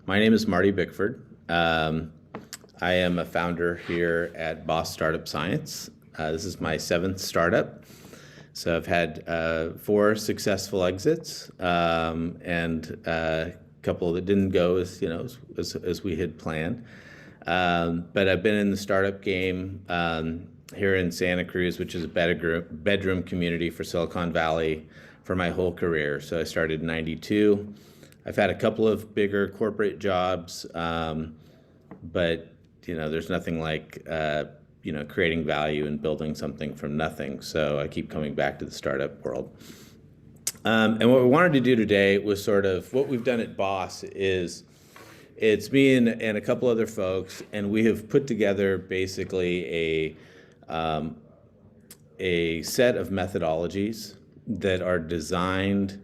My name is Marty Bickford. I am a founder here at Boss Startup Science. This is my seventh startup. So I've had four successful exits and a couple that didn't go as we had planned. But I've been in the startup game here in Santa Cruz, which is a bedroom community for Silicon Valley, for my whole career. So I started in '92. I've had a couple of bigger corporate jobs, but there's nothing like creating value and building something from nothing. So I keep coming back to the startup world. And what we wanted to do today was sort of what we've done at Boss is it's me and a couple other folks, and we have put together basically a set of methodologies that are designed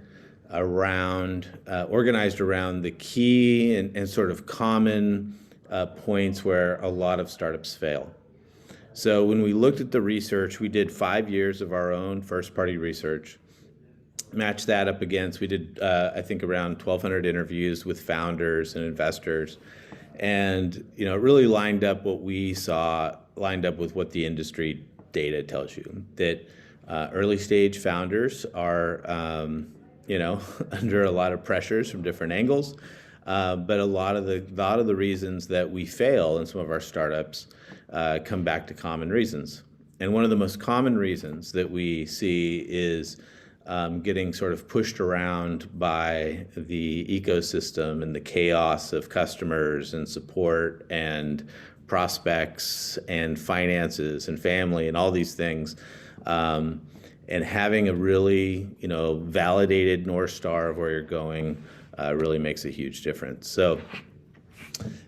around, organized around the key and sort of common points where a lot of startups fail. So when we looked at the research, we did 5 years of our own first-party research, matched that up against, we did, I think, around 1,200 interviews with founders and investors. And, it really lined up what we saw, lined up with what the industry data tells you, that early stage founders are, under a lot of pressures from different angles. But a lot of the reasons that we fail in some of our startups come back to common reasons. And one of the most common reasons that we see is getting sort of pushed around by the ecosystem and the chaos of customers and support and prospects and finances and family and all these things. And having a really, validated North Star of where you're going really makes a huge difference. So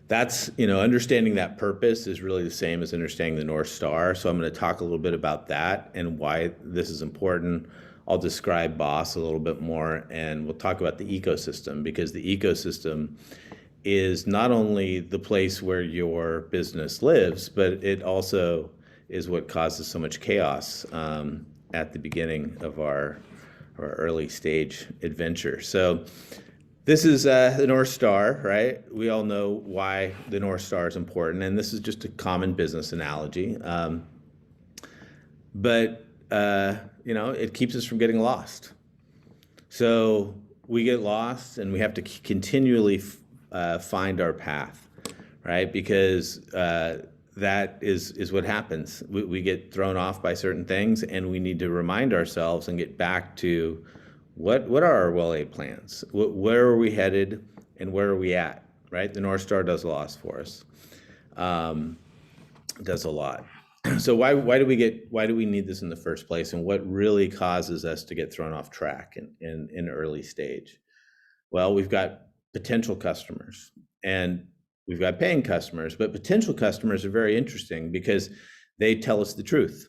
that's, understanding that purpose is really the same as understanding the North Star. So I'm going to talk a little bit about that and why this is important. I'll describe Boss a little bit more, and we'll talk about the ecosystem, because the ecosystem is not only the place where your business lives, but it also is what causes so much chaos at the beginning of our early stage adventure. So this is the North Star, right? We all know why the North Star is important, and this is just a common business analogy. But it keeps us from getting lost. So we get lost, and we have to continually find our path, right? Because that is what happens. We get thrown off by certain things, and we need to remind ourselves and get back to what are our well-laid plans? Where are we headed, and where are we at, right? The North Star does a lot for us. Does a lot. So why do we need this in the first place, and what really causes us to get thrown off track in early stage? Well, we've got potential customers and we've got paying customers, but potential customers are very interesting because they tell us the truth.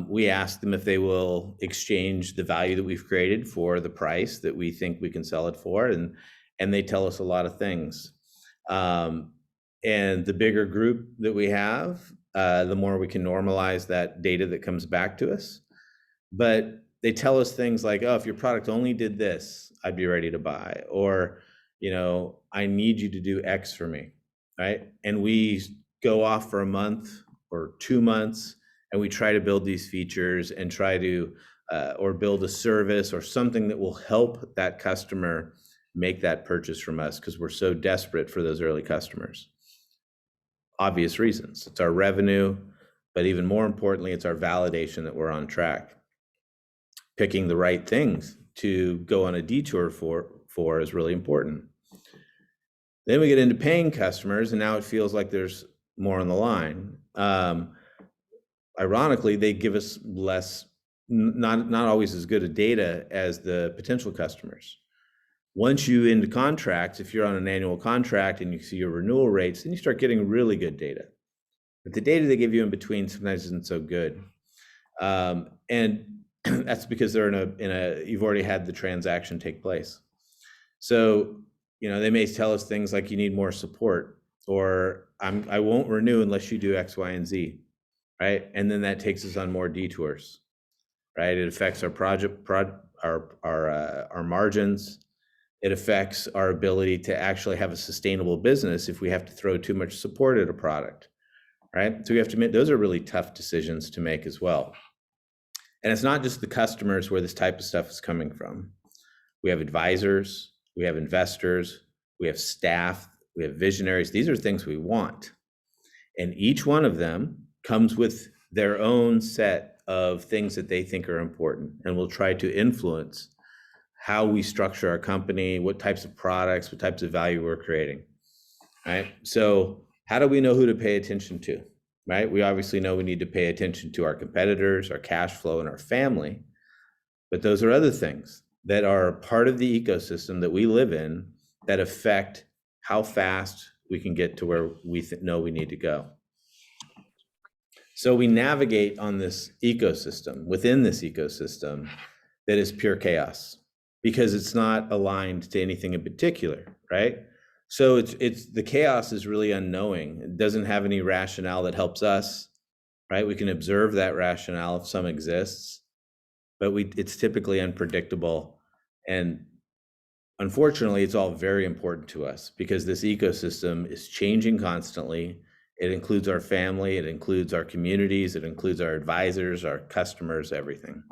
We ask them if they will exchange the value that we've created for the price that we think we can sell it for, and they tell us a lot of things. And the bigger group that we have, the more we can normalize that data that comes back to us. But they tell us things like, oh, if your product only did this, I'd be ready to buy. Or, I need you to do X for me, right? And we go off for a month or 2 months, and we try to build these features and try to, or build a service or something that will help that customer make that purchase from us, because we're so desperate for those early customers. Obvious reasons. It's our revenue, but even more importantly, it's our validation that we're on track. Picking the right things to go on a detour for is really important. Then we get into paying customers, and now it feels like there's more on the line. Ironically, they give us less, not always as good a data as the potential customers. Once you into contracts, if you're on an annual contract and you see your renewal rates, then you start getting really good data. But the data they give you in between sometimes isn't so good. And that's because they're you've already had the transaction take place. So, they may tell us things like you need more support, or I won't renew unless you do X, Y, and Z, right? And then that takes us on more detours, right? It affects our our margins. It affects our ability to actually have a sustainable business if we have to throw too much support at a product, right? So we have to make, those are really tough decisions to make as well. And it's not just the customers where this type of stuff is coming from. We have advisors, we have investors, we have staff, we have visionaries. These are things we want. And each one of them comes with their own set of things that they think are important and will try to influence how we structure our company, what types of products, what types of value we're creating, right? So how do we know who to pay attention to, right? We obviously know we need to pay attention to our competitors, our cash flow, and our family, but those are other things that are part of the ecosystem that we live in that affect how fast we can get to where we know we need to go. So we navigate on this ecosystem, within this ecosystem that is pure chaos, because it's not aligned to anything in particular, right? So it's the chaos is really unknowing. It doesn't have any rationale that helps us, right? We can observe that rationale if some exists, but it's typically unpredictable. And unfortunately, it's all very important to us because this ecosystem is changing constantly. It includes our family, it includes our communities, it includes our advisors, our customers, everything.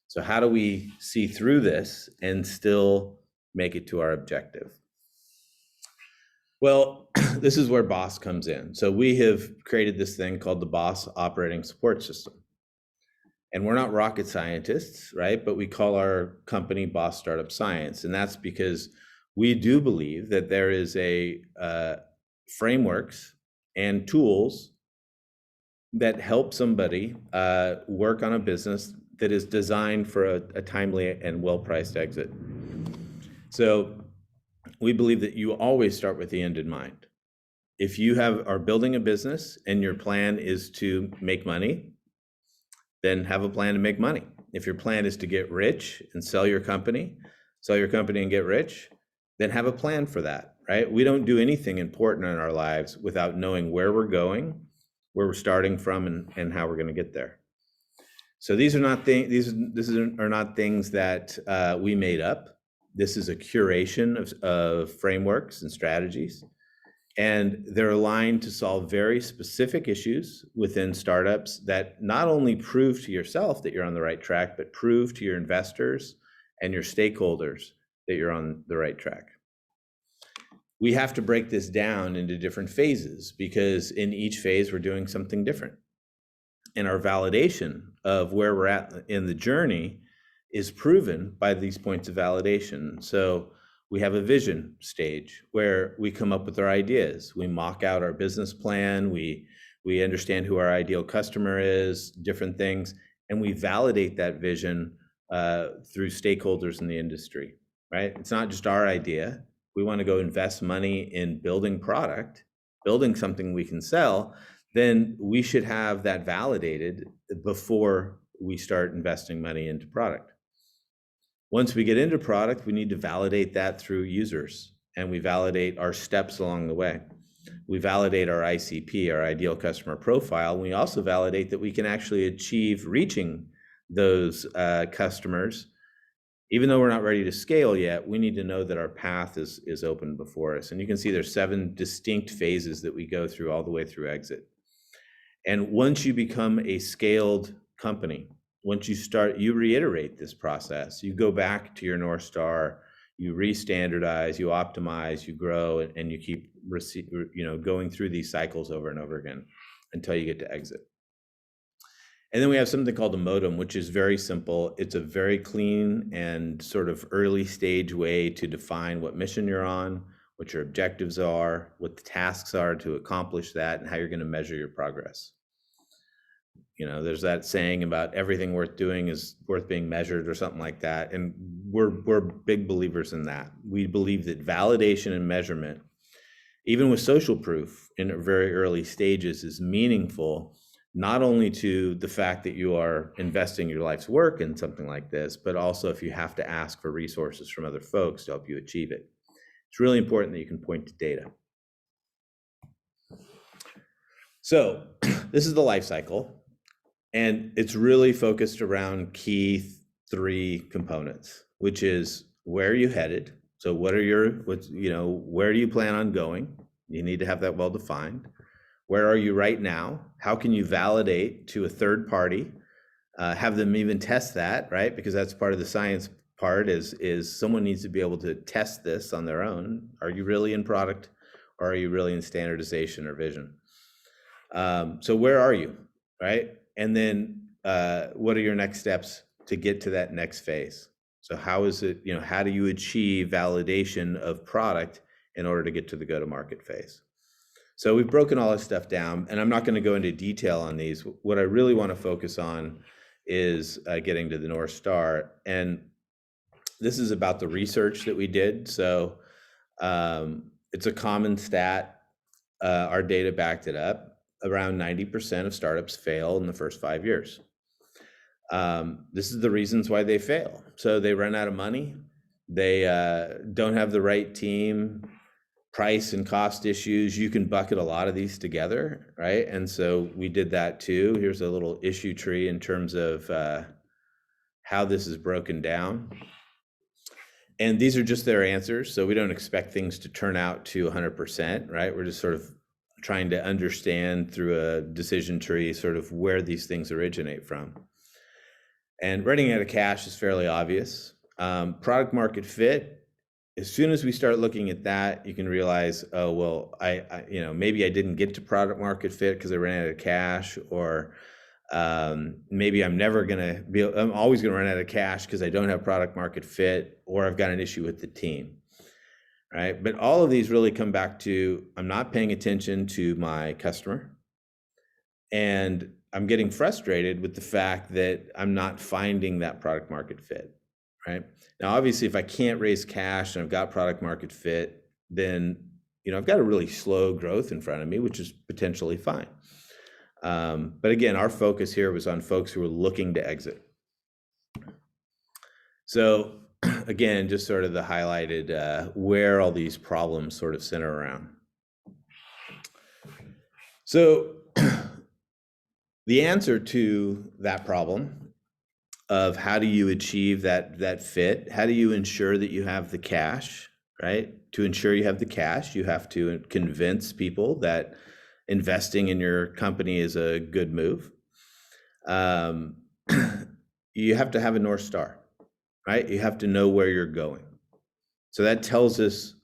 So how do we see through this and still make it to our objective? Well, this is where BOSS comes in. So we have created this thing called the BOSS Operating Support System. And we're not rocket scientists, right? But we call our company BOSS Startup Science. And that's because we do believe that there is a frameworks and tools that help somebody work on a business that is designed for a timely and well-priced exit. So we believe that you always start with the end in mind. If you are building a business and your plan is to make money, then have a plan to make money. If your plan is to get rich and sell your company and get rich, then have a plan for that, right? We don't do anything important in our lives without knowing where we're going, where we're starting from, and how we're going to get there. So these are not things that we made up. This is a curation of frameworks and strategies, and they're aligned to solve very specific issues within startups that not only prove to yourself that you're on the right track, but prove to your investors and your stakeholders that you're on the right track. We have to break this down into different phases because in each phase we're doing something different. And our validation of where we're at in the journey is proven by these points of validation. So we have a vision stage where we come up with our ideas. We mock out our business plan. We understand who our ideal customer is, different things, and we validate that vision through stakeholders in the industry, right? It's not just our idea. We want to go invest money in building product, building something we can sell, then we should have that validated before we start investing money into product. Once we get into product, we need to validate that through users, and we validate our steps along the way. We validate our ICP, our ideal customer profile. We also validate that we can actually achieve reaching those customers. Even though we're not ready to scale yet, we need to know that our path is open before us. And you can see there's 7 distinct phases that we go through all the way through exit. And once you become a scaled company, once you reiterate this process, you go back to your North Star, you re-standardize, you optimize, you grow, and you keep going through these cycles over and over again until you get to exit. And then we have something called a modem, which is very simple. It's a very clean and sort of early stage way to define what mission you're on, what your objectives are, what the tasks are to accomplish that, and how you're going to measure your progress. There's that saying about everything worth doing is worth being measured or something like that. And we're big believers in that. We believe that validation and measurement, even with social proof in very early stages, is meaningful, not only to the fact that you are investing your life's work in something like this, but also if you have to ask for resources from other folks to help you achieve it. It's really important that you can point to data. So this is the life cycle. And it's really focused around key 3 components, which is where are you headed, So where do you plan on going? You need to have that well defined. Where are you right now? How can you validate to a third party? Have them even test that, right? Because that's part of the science part is someone needs to be able to test this on their own. Are you really in product, or are you really in standardization or vision? So where are you, right? And then what are your next steps to get to that next phase? So how do you achieve validation of product in order to get to the go-to-market phase? So we've broken all this stuff down, and I'm not going to go into detail on these. What I really want to focus on is getting to the North Star. And this is about the research that we did. So it's a common stat. Our data backed it up. Around 90% of startups fail in the first 5 years. This is the reasons why they fail. So they run out of money. They don't have the right team, price and cost issues. You can bucket a lot of these together, right? And so we did that too. Here's a little issue tree in terms of how this is broken down. And these are just their answers. So we don't expect things to turn out to 100%, right? We're just sort of trying to understand through a decision tree sort of where these things originate from. And running out of cash is fairly obvious. Product market fit, as soon as we start looking at that, you can realize, oh, well, maybe I didn't get to product market fit because I ran out of cash, or maybe I'm always going to run out of cash because I don't have product market fit, or I've got an issue with the team, right? But all of these really come back to, I'm not paying attention to my customer, and I'm getting frustrated with the fact that I'm not finding that product market fit, right? Now, obviously, if I can't raise cash and I've got product market fit, then I've got a really slow growth in front of me, which is potentially fine. But again, our focus here was on folks who were looking to exit. So again, just sort of the highlighted where all these problems sort of center around. So the answer to that problem of how do you achieve that fit, how do you ensure that you have the cash, right? To ensure you have the cash, you have to convince people that investing in your company is a good move. You have to have a North Star, right? You have to know where you're going. So that tells us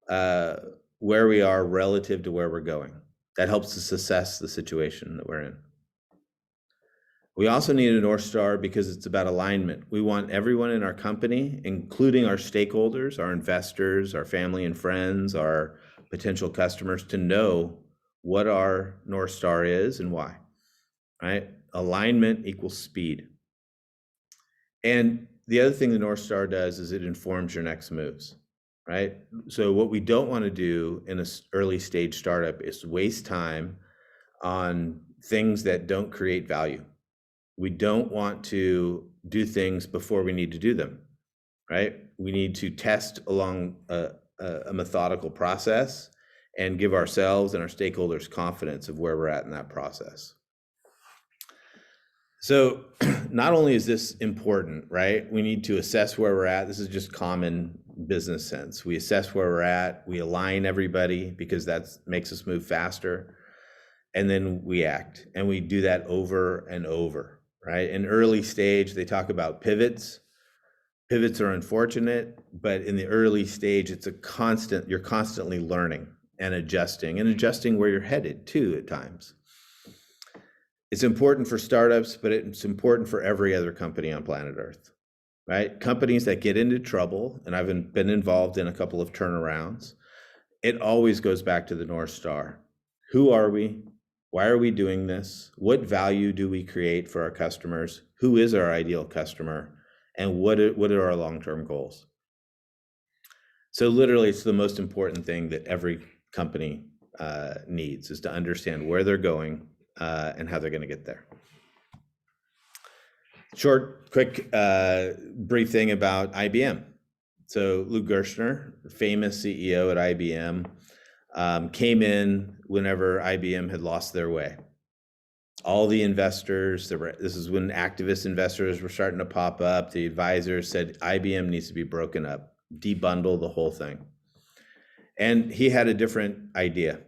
where we are relative to where we're going. That helps us assess the situation that we're in. We also need a North Star because it's about alignment. We want everyone in our company, including our stakeholders, our investors, our family and friends, our potential customers, to know what our North Star is and why, right? Alignment equals speed. And the other thing the North Star does is it informs your next moves, right? So what we don't want to do in an early stage startup is waste time on things that don't create value. We don't want to do things before we need to do them, right? We need to test along a methodical process and give ourselves and our stakeholders confidence of where we're at in that process. So not only is this important, right? We need to assess where we're at. This is just common business sense. We assess where we're at, we align everybody because that makes us move faster, and then we act, and we do that over and over, right? In early stage, they talk about pivots. Pivots are unfortunate, but in the early stage, it's you're constantly learning and adjusting where you're headed too at times. It's important for startups, but it's important for every other company on planet Earth, right? Companies that get into trouble, and I've been involved in a couple of turnarounds, it always goes back to the North Star. Who are we? Why are we doing this? What value do we create for our customers? Who is our ideal customer? And what are our long-term goals? So literally, it's the most important thing that every company needs, is to understand where they're going and how they're going to get there. Short, quick, brief thing about IBM. So Lou Gerstner, famous CEO at IBM, came in whenever IBM had lost their way. All the investors, this is when activist investors were starting to pop up. The advisors said IBM needs to be broken up. debundle the whole thing. And he had a different idea.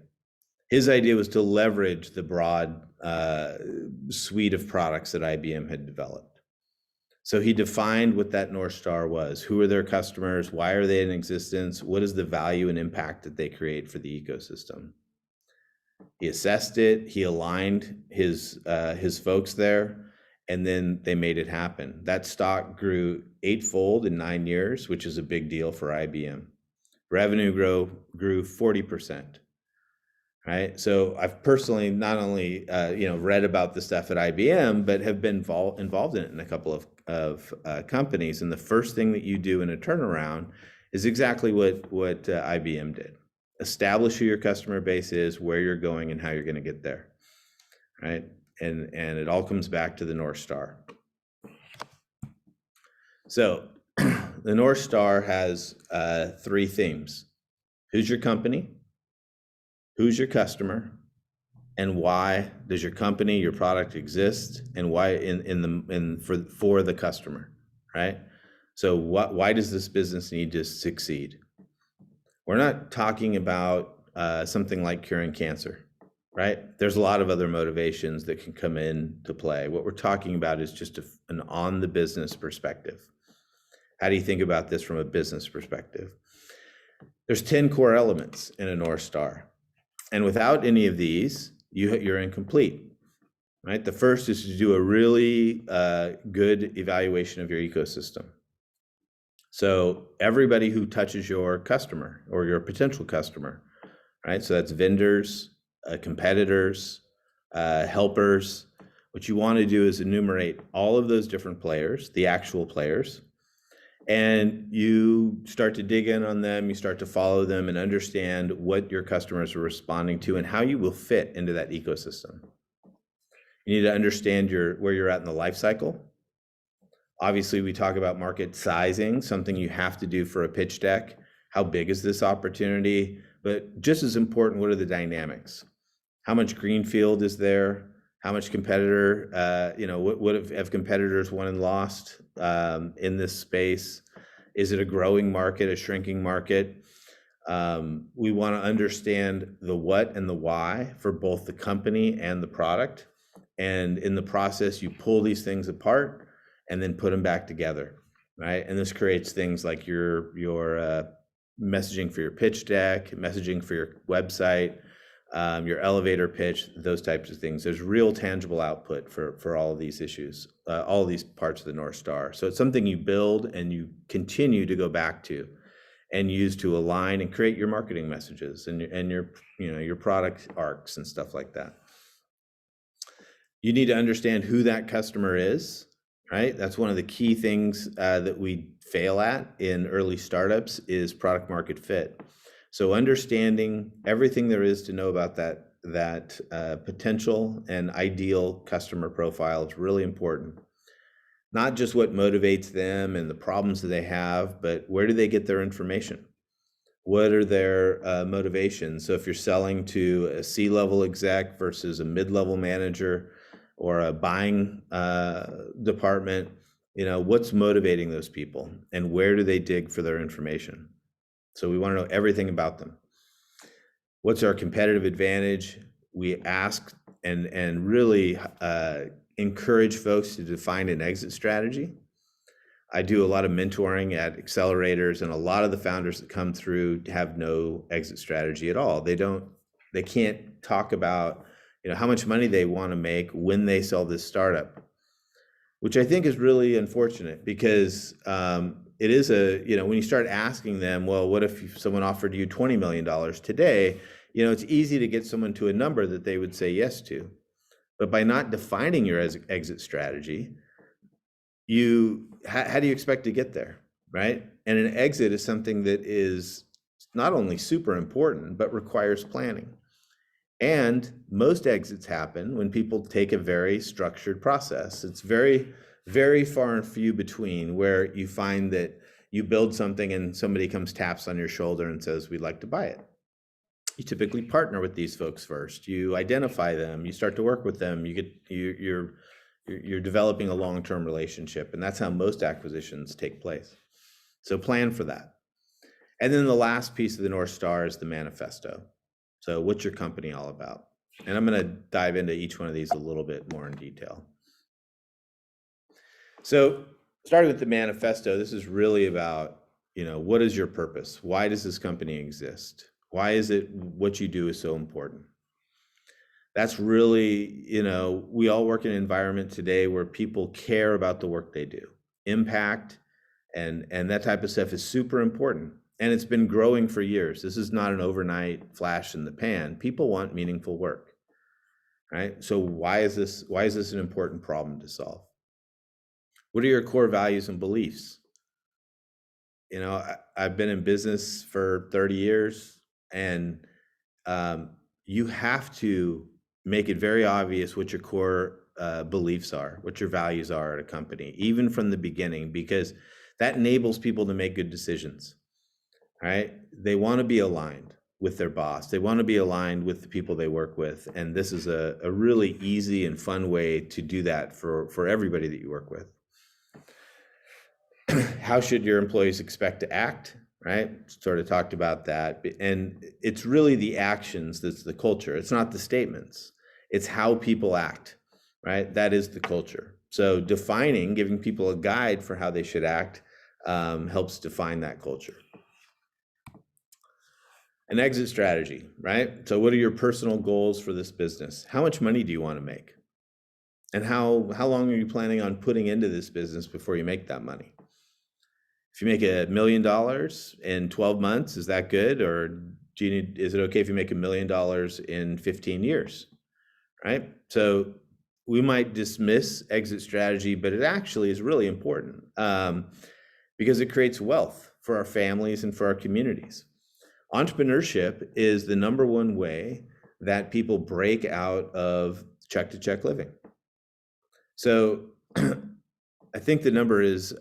His idea was to leverage the broad suite of products that IBM had developed. So he defined what that North Star was. Who are their customers? Why are they in existence? What is the value and impact that they create for the ecosystem? He assessed it. He aligned his folks there, and then they made it happen. That stock grew 8-fold in 9 years, which is a big deal for IBM. Revenue grew 40%. Right. So I've personally not only read about the stuff at IBM, but have been involved in it in a couple of companies. And the first thing that you do in a turnaround is exactly what IBM did. Establish who your customer base is, where you're going, and how you're going to get there. Right. And it all comes back to the North Star. So the North Star has 3 themes. Who's your company? Who's your customer, and why does your company, your product exist, and why for the customer, right? So why does this business need to succeed? We're not talking about something like curing cancer, right? There's a lot of other motivations that can come into play. What we're talking about is just an on the business perspective. How do you think about this from a business perspective? There's 10 core elements in a North Star. And without any of these, you're incomplete, right? The first is to do a really good evaluation of your ecosystem. So everybody who touches your customer or your potential customer, right? So that's vendors, competitors, helpers. What you want to do is enumerate all of those different players, the actual players, and you start to dig in on them, you start to follow them and understand what your customers are responding to and how you will fit into that ecosystem. You need to understand where you're at in the life cycle. Obviously, we talk about market sizing, something you have to do for a pitch deck. How big is this opportunity? But just as important, what are the dynamics? How much greenfield is there? How much competitor, what have competitors won and lost in this space? Is it a growing market, a shrinking market? We want to understand the what and the why for both the company and the product. And in the process, you pull these things apart and then put them back together, right? And this creates things like your messaging for your pitch deck, messaging for your website, your elevator pitch, those types of things. There's real tangible output for all of these issues, all of these parts of the North Star. So it's something you build and you continue to go back to and use to align and create your marketing messages and your product arcs and stuff like that. You need to understand who that customer is, right? That's one of the key things that we fail at in early startups is product market fit. So understanding everything there is to know about that potential and ideal customer profile is really important. Not just what motivates them and the problems that they have, but where do they get their information? What are their motivations? So if you're selling to a C-level exec versus a mid-level manager or a buying department, what's motivating those people and where do they dig for their information? So we want to know everything about them. What's our competitive advantage? We ask and really encourage folks to define an exit strategy. I do a lot of mentoring at accelerators, and a lot of the founders that come through have no exit strategy at all. They can't talk about how much money they want to make when they sell this startup, which I think is really unfortunate because it is when you start asking them, well, what if someone offered you $20 million today? It's easy to get someone to a number that they would say yes to. But by not defining your exit strategy, how do you expect to get there, right? And an exit is something that is not only super important, but requires planning. And most exits happen when people take a very structured process. It's very, very far and few between where you find that you build something and somebody comes, taps on your shoulder and says, we'd like to buy it. You typically partner with these folks first. You identify them, you start to work with them, you're developing a long-term relationship, and that's how most acquisitions take place. So plan for that. And then the last piece of the North Star is the manifesto. So what's your company all about? And I'm going to dive into each one of these a little bit more in detail. So starting with the manifesto, this is really about, what is your purpose? Why does this company exist? Why is it what you do is so important? That's really, we all work in an environment today where people care about the work they do. Impact and that type of stuff is super important. And it's been growing for years. This is not an overnight flash in the pan. People want meaningful work, right? So why is this an important problem to solve? What are your core values and beliefs? I've been in business for 30 years, and you have to make it very obvious what your core beliefs are, what your values are at a company, even from the beginning, because that enables people to make good decisions, right? They want to be aligned with their boss. They want to be aligned with the people they work with. And this is a really easy and fun way to do that for everybody that you work with. How should your employees expect to act, right? Sort of talked about that. And it's really the actions that's the culture. It's not the statements. It's how people act, right? That is the culture. So giving people a guide for how they should act helps define that culture. An exit strategy, right? So what are your personal goals for this business? How much money do you want to make? And how long are you planning on putting into this business before you make that money? If you make $1 million in 12 months, is that good? Or is it okay if you make $1 million in 15 years, right? So we might dismiss exit strategy, but it actually is really important because it creates wealth for our families and for our communities. Entrepreneurship is the number one way that people break out of check-to-check living. So I think the number is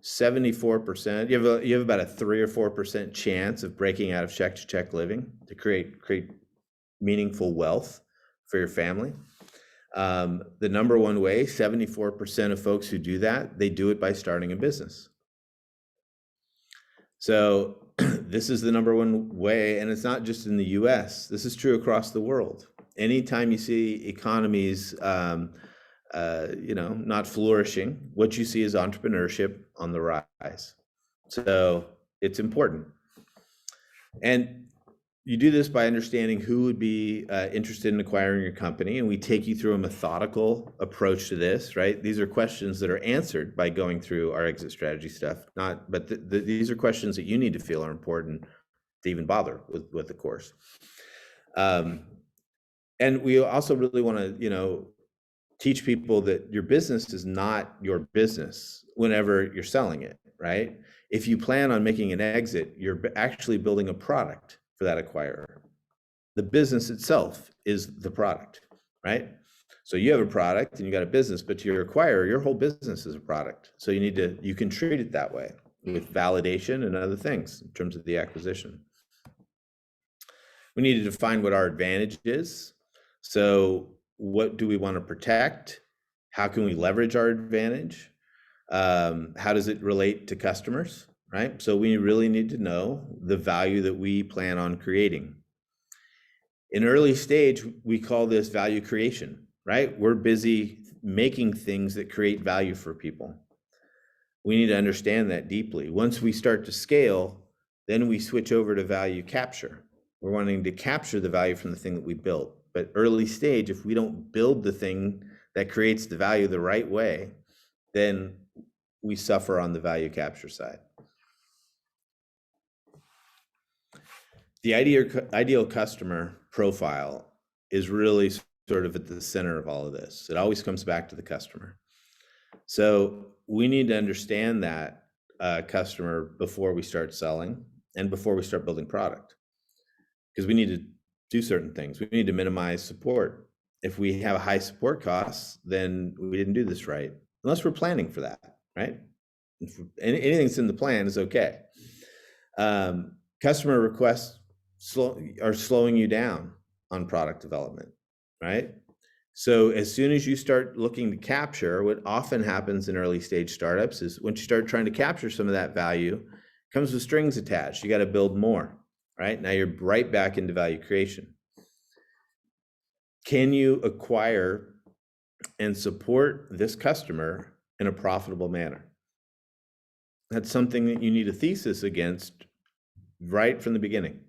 74%. You have about a 3 or 4% chance of breaking out of check-to-check living to create meaningful wealth for your family. The number one way, 74% of folks who do that, they do it by starting a business. So this is the number one way, and it's not just in the US. This is true across the world. Anytime you see economies not flourishing, what you see is entrepreneurship on the rise. So it's important. And you do this by understanding who would be interested in acquiring your company. And we take you through a methodical approach to this, right? These are questions that are answered by going through our exit strategy stuff, but these are questions that you need to feel are important to even bother with the course. And we also really want to, teach people that your business is not your business whenever you're selling it, right? If you plan on making an exit, you're actually building a product for that acquirer. The business itself is the product, right? So you have a product and you got a business, but to your acquirer, your whole business is a product. So you can treat it that way with validation and other things in terms of the acquisition. We need to define what our advantage is. So what do we want to protect? How can we leverage our advantage? How does it relate to customers, right? So we really need to know the value that we plan on creating. In early stage, we call this value creation, right? We're busy making things that create value for people. We need to understand that deeply. Once we start to scale, then we switch over to value capture. We're wanting to capture the value from the thing that we built. But early stage, if we don't build the thing that creates the value the right way, then we suffer on the value capture side. The ideal customer profile is really sort of at the center of all of this. It always comes back to the customer. So we need to understand that customer before we start selling and before we start building product, because we need to do certain things. We need to minimize support. If we have high support costs, then we didn't do this right, unless we're planning for that, right? Anything that's in the plan is okay. Customer requests are slowing you down on product development, right? So as soon as you start looking to capture, what often happens in early stage startups is once you start trying to capture some of that value, Comes with strings attached. You got to build more, right? Now you're right back into value creation. Can you acquire and support this customer in a profitable manner? That's something that you need a thesis against right from the beginning.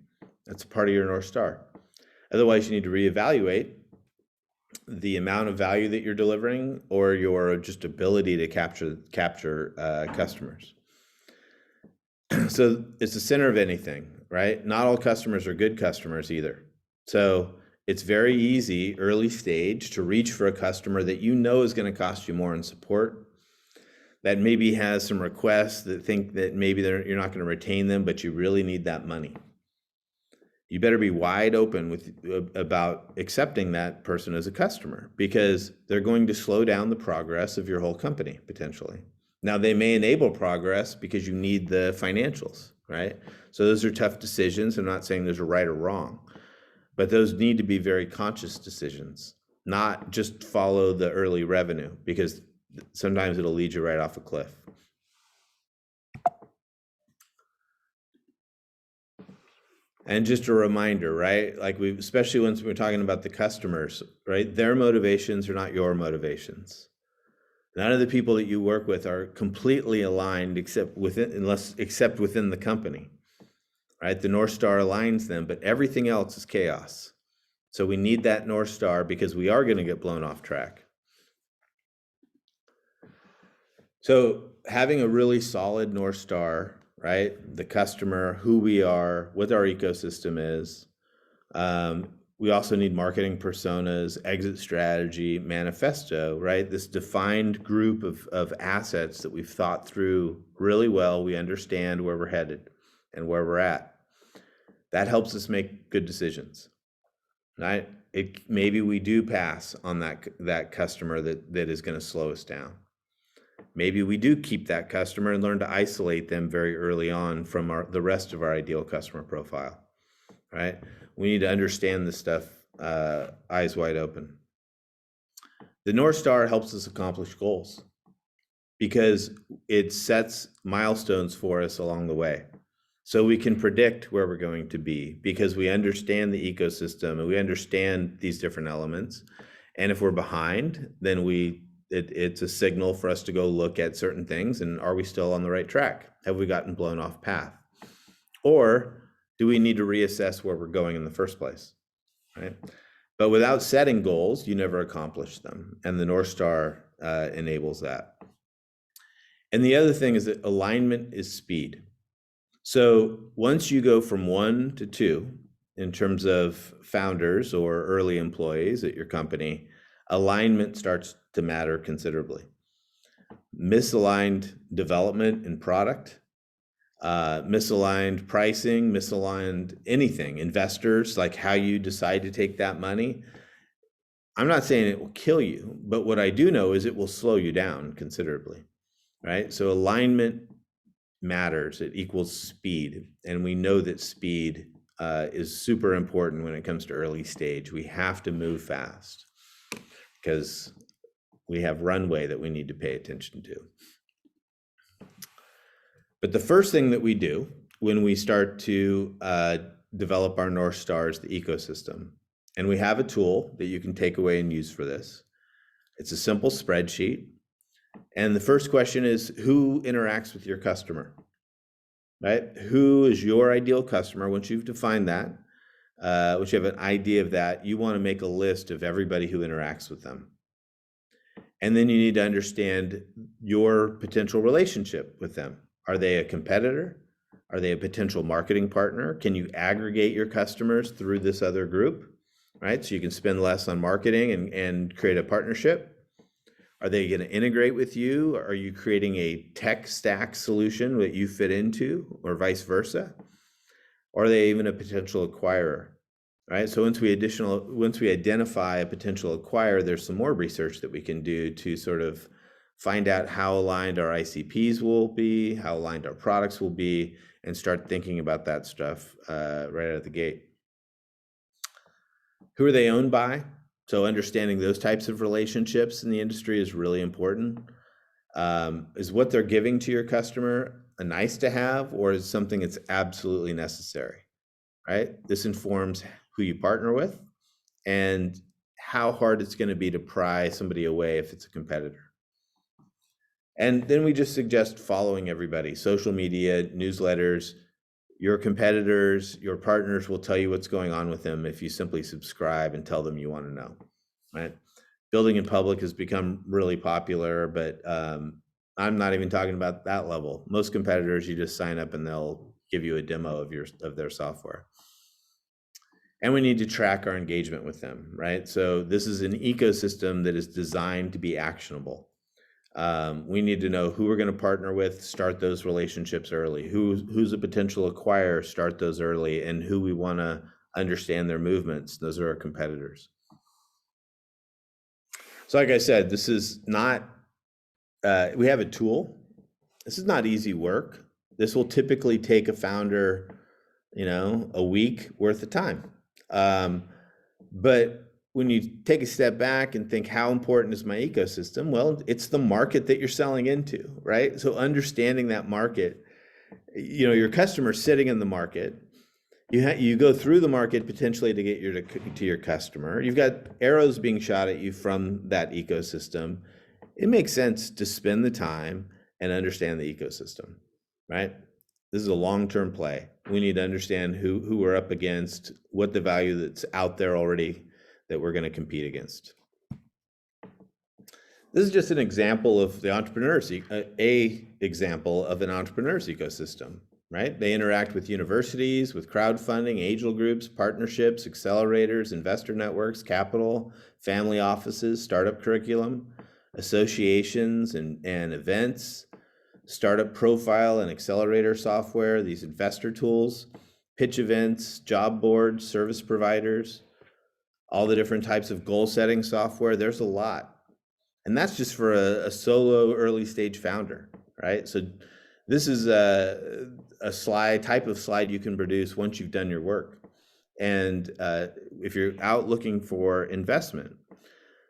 That's part of your North Star. Otherwise, you need to reevaluate the amount of value that you're delivering or your just ability to capture customers. So it's the center of anything, right? Not all customers are good customers either. So it's very easy early stage to reach for a customer that you know is going to cost you more in support, that maybe has some requests that think that maybe you're not going to retain them, but you really need that money. You better be wide open about accepting that person as a customer, because they're going to slow down the progress of your whole company potentially. Now, they may enable progress because you need the financials, right? So those are tough decisions. I'm not saying there's a right or wrong, but those need to be very conscious decisions, not just follow the early revenue, because sometimes it'll lead you right off a cliff. And just a reminder, right? Like especially when we're talking about the customers, right? Their motivations are not your motivations. None of the people that you work with are completely aligned except within the company, right? The North Star aligns them, but everything else is chaos. So we need that North Star because we are going to get blown off track. So having a really solid North Star, right? The customer, who we are, what our ecosystem is. We also need marketing personas, exit strategy, manifesto, right? This defined group of assets that we've thought through really well. We understand where we're headed and where we're at. That helps us make good decisions, right? Maybe we do pass on that customer that is going to slow us down. Maybe we do keep that customer and learn to isolate them very early on from the rest of our ideal customer profile, right? We need to understand this stuff eyes wide open. The North Star helps us accomplish goals because it sets milestones for us along the way. So we can predict where we're going to be because we understand the ecosystem and we understand these different elements. And if we're behind, then it's a signal for us to go look at certain things and are we still on the right track? Have we gotten blown off path? Or do we need to reassess where we're going in the first place, right? But without setting goals, you never accomplish them. And the North Star enables that. And the other thing is that alignment is speed. So once you go from 1 to 2, in terms of founders or early employees at your company, alignment starts to matter considerably. Misaligned development and product, misaligned pricing, misaligned anything, investors, like how you decide to take that money. I'm not saying it will kill you, but what I do know is it will slow you down considerably, right? So alignment matters. It equals speed. And we know that speed is super important when it comes to early stage. We have to move fast because we have runway that we need to pay attention to. But the first thing that we do when we start to develop our North Star is the ecosystem. And we have a tool that you can take away and use for this. It's a simple spreadsheet. And the first question is, who interacts with your customer, right? Who is your ideal customer? Once you've defined that, once you have an idea of that, you want to make a list of everybody who interacts with them. And then you need to understand your potential relationship with them. Are they a competitor? Are they a potential marketing partner? Can you aggregate your customers through this other group, right? So you can spend less on marketing and create a partnership. Are they going to integrate with you? Are you creating a tech stack solution that you fit into, or vice versa? Or are they even a potential acquirer, right? So once we identify a potential acquirer, there's some more research that we can do to sort of find out how aligned our ICPs will be, how aligned our products will be, and start thinking about that stuff right out of the gate. Who are they owned by? So understanding those types of relationships in the industry is really important. Is what they're giving to your customer a nice to have or is something that's absolutely necessary, right? This informs who you partner with and how hard it's going to be to pry somebody away if it's a competitor. And then we just suggest following everybody, social media, newsletters. Your competitors, your partners will tell you what's going on with them if you simply subscribe and tell them you want to know, right? Building in public has become really popular, but I'm not even talking about that level. Most competitors, you just sign up and they'll give you a demo of their software. And we need to track our engagement with them, right? So this is an ecosystem that is designed to be actionable. We need to know who we're going to partner with, start those relationships early. Who's a potential acquirer, start those early, and who we want to understand their movements. Those are our competitors. So like I said, this is not, we have a tool. This is not easy work. This will typically take a founder, a week worth of time. But when you take a step back and think, how important is my ecosystem? Well, it's the market that you're selling into, right? So understanding that market, your customer's sitting in the market. You go through the market potentially to get to your customer. You've got arrows being shot at you from that ecosystem. It makes sense to spend the time and understand the ecosystem, right? This is a long-term play. We need to understand who we're up against, what the value that's out there already that we're going to compete against. This is just an example of the entrepreneurs, example of an entrepreneur's ecosystem, right? They interact with universities, with crowdfunding, angel groups, partnerships, accelerators, investor networks, capital, family offices, startup curriculum, associations and events, startup profile and accelerator software, these investor tools, pitch events, job boards, service providers, all the different types of goal setting software. There's a lot. And that's just for a solo early stage founder, right? So this is a type of slide you can produce once you've done your work. And if you're out looking for investment,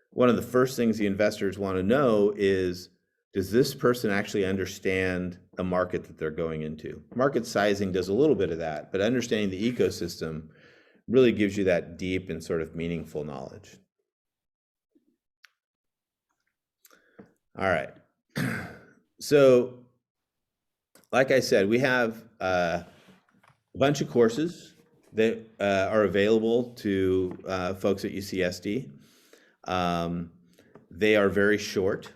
one of the first things the investors want to know is, does this person actually understand the market that they're going into? Market sizing does a little bit of that, but understanding the ecosystem really gives you that deep and sort of meaningful knowledge. All right. So, like I said, we have a bunch of courses that are available to folks at UCSD. They are very short.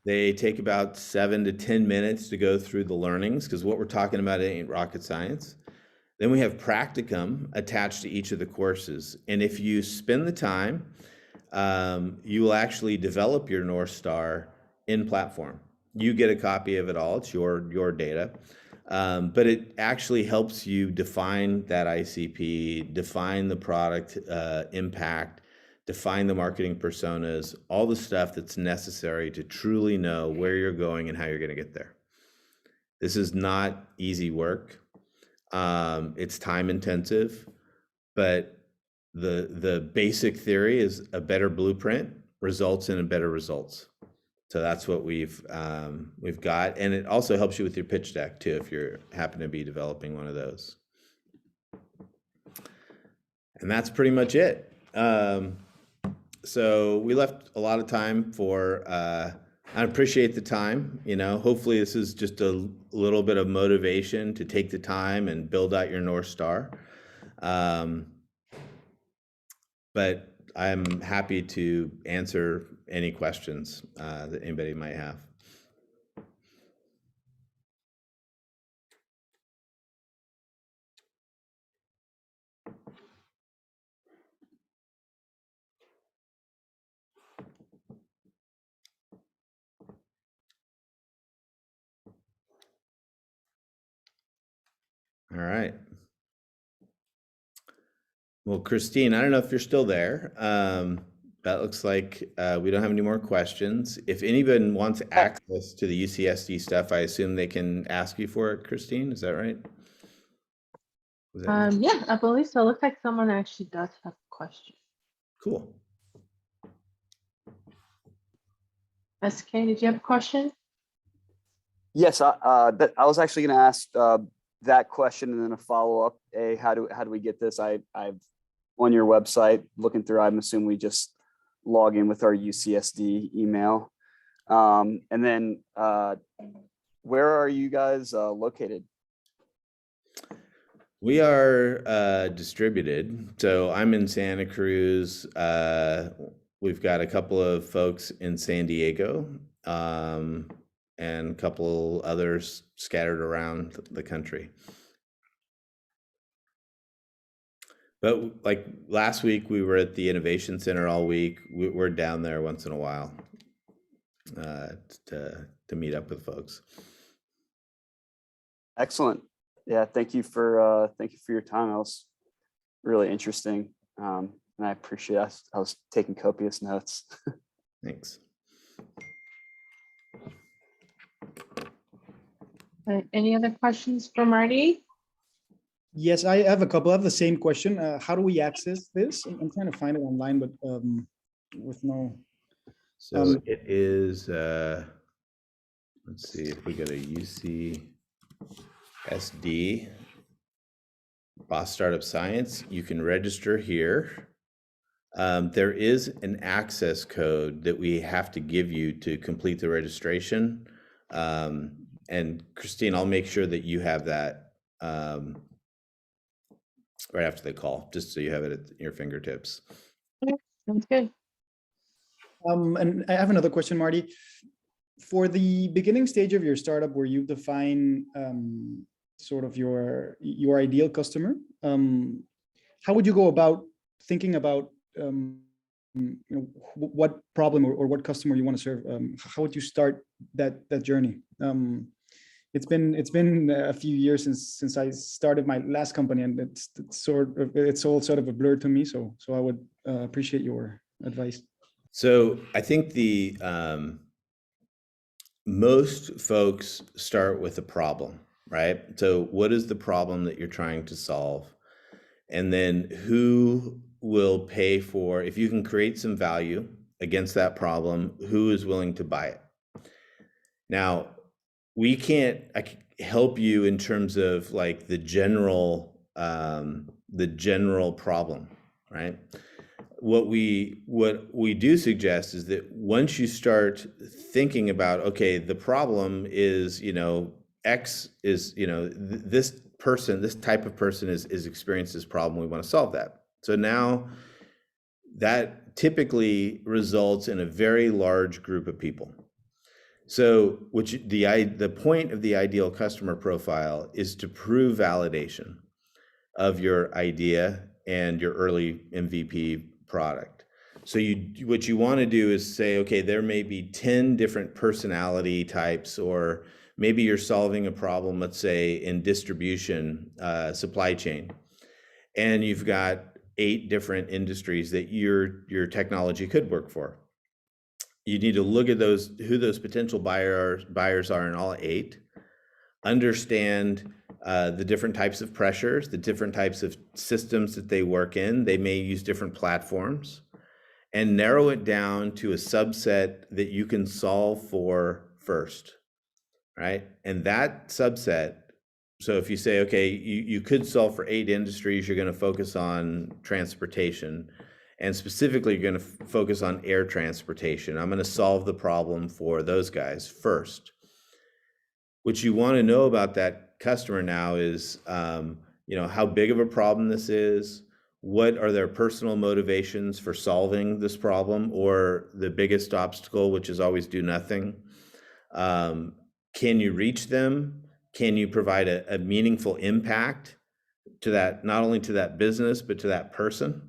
They take about 7 to 10 minutes to go through the learnings, because what we're talking about ain't rocket science. Then we have practicum attached to each of the courses. And if you spend the time, you will actually develop your North Star in platform. You get a copy of it all, it's your data. But it actually helps you define that ICP, define the product impact, define the marketing personas, all the stuff that's necessary to truly know where you're going and how you're going to get there. This is not easy work. It's time intensive, but the basic theory is a better blueprint results in better results. So that's what we've got, and it also helps you with your pitch deck too if you happen to be developing one of those. And that's pretty much it. So we left a lot of time for. I appreciate the time. Hopefully this is just a little bit of motivation to take the time and build out your North Star. But I'm happy to answer any questions that anybody might have. All right. Well, Christine, I don't know if you're still there. That looks like we don't have any more questions. If anyone wants access to the UCSD stuff, I assume they can ask you for it, Christine. Is that right? Yeah, I believe so. It looks like someone actually does have a question. Cool. SK, did you have a question? Yes, I was actually going to ask that question and then a follow up. How do we get this? I've on your website looking through. I'm assuming we just log in with our UCSD email, and then where are you guys located? We are distributed. So I'm in Santa Cruz. We've got a couple of folks in San Diego, and a couple others scattered around the country. But like last week, we were at the Innovation Center all week. We're down there once in a while to meet up with folks. Excellent. Yeah, thank you for your time. That was really interesting, and I appreciate it. I was taking copious notes. Thanks. Any other questions for Marty? Yes, I have a couple. I have the same question. How do we access this? I'm trying to find it online, but with no. So it is, let's see if we go to UCSD, Boss Startup Science, you can register here. There is an access code that we have to give you to complete the registration. And Christine, I'll make sure that you have that right after the call, just so you have it at your fingertips. Okay, sounds good. And I have another question, Marty. For the beginning stage of your startup, where you define sort of your ideal customer, how would you go about thinking about what problem or what customer you want to serve? How would you start that journey? It's been a few years since I started my last company, and it's all sort of a blur to me. So I would appreciate your advice. So I think the most folks start with a problem, right? So what is the problem that you're trying to solve? And then who will pay for, if you can create some value against that problem, who is willing to buy it? Now, I can help you in terms of like the general problem, right? What we do suggest is that once you start thinking about, okay, the problem is, X is, this type of person is experiencing this problem, we want to solve that. So now that typically results in a very large group of people. So the point of the ideal customer profile is to prove validation of your idea and your early MVP product. So what you want to do is say, okay, there may be 10 different personality types, or maybe you're solving a problem, let's say in distribution, supply chain, and you've got 8 different industries that your technology could work for. You need to look at who those potential buyers are in all 8, understand the different types of pressures, the different types of systems that they work in. They may use different platforms, and narrow it down to a subset that you can solve for first, right? And that subset, so if you say, okay, you could solve for 8 industries, you're going to focus on transportation, and specifically you're going to focus on air transportation. I'm going to solve the problem for those guys first. What you want to know about that customer now is, how big of a problem this is, what are their personal motivations for solving this problem, or the biggest obstacle, which is always do nothing. Can you reach them? Can you provide a meaningful impact to that, not only to that business, but to that person?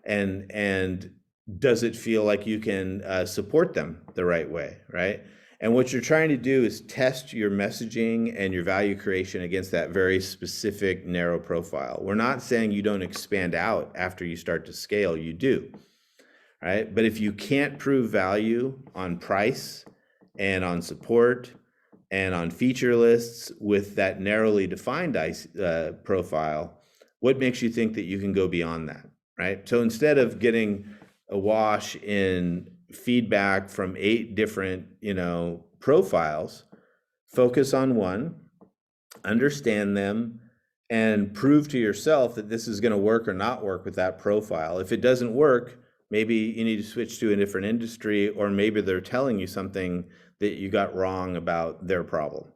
And does it feel like you can support them the right way, right? And what you're trying to do is test your messaging and your value creation against that very specific narrow profile. We're not saying you don't expand out after you start to scale, you do, right? But if you can't prove value on price and on support and on feature lists with that narrowly defined profile, what makes you think that you can go beyond that, right? So instead of getting awash in feedback from 8 different, profiles, focus on one, understand them, and prove to yourself that this is going to work or not work with that profile. If it doesn't work, maybe you need to switch to a different industry, or maybe they're telling you something that you got wrong about their problem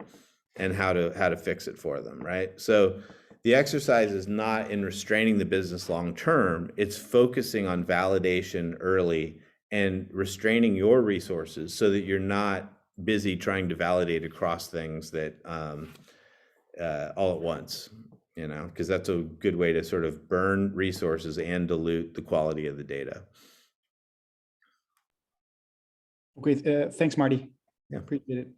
and how to fix it for them, right? So the exercise is not in restraining the business long term, it's focusing on validation early and restraining your resources so that you're not busy trying to validate across things that all at once, you know, because that's a good way to sort of burn resources and dilute the quality of the data. Okay, thanks, Marty. Yeah. Appreciate it.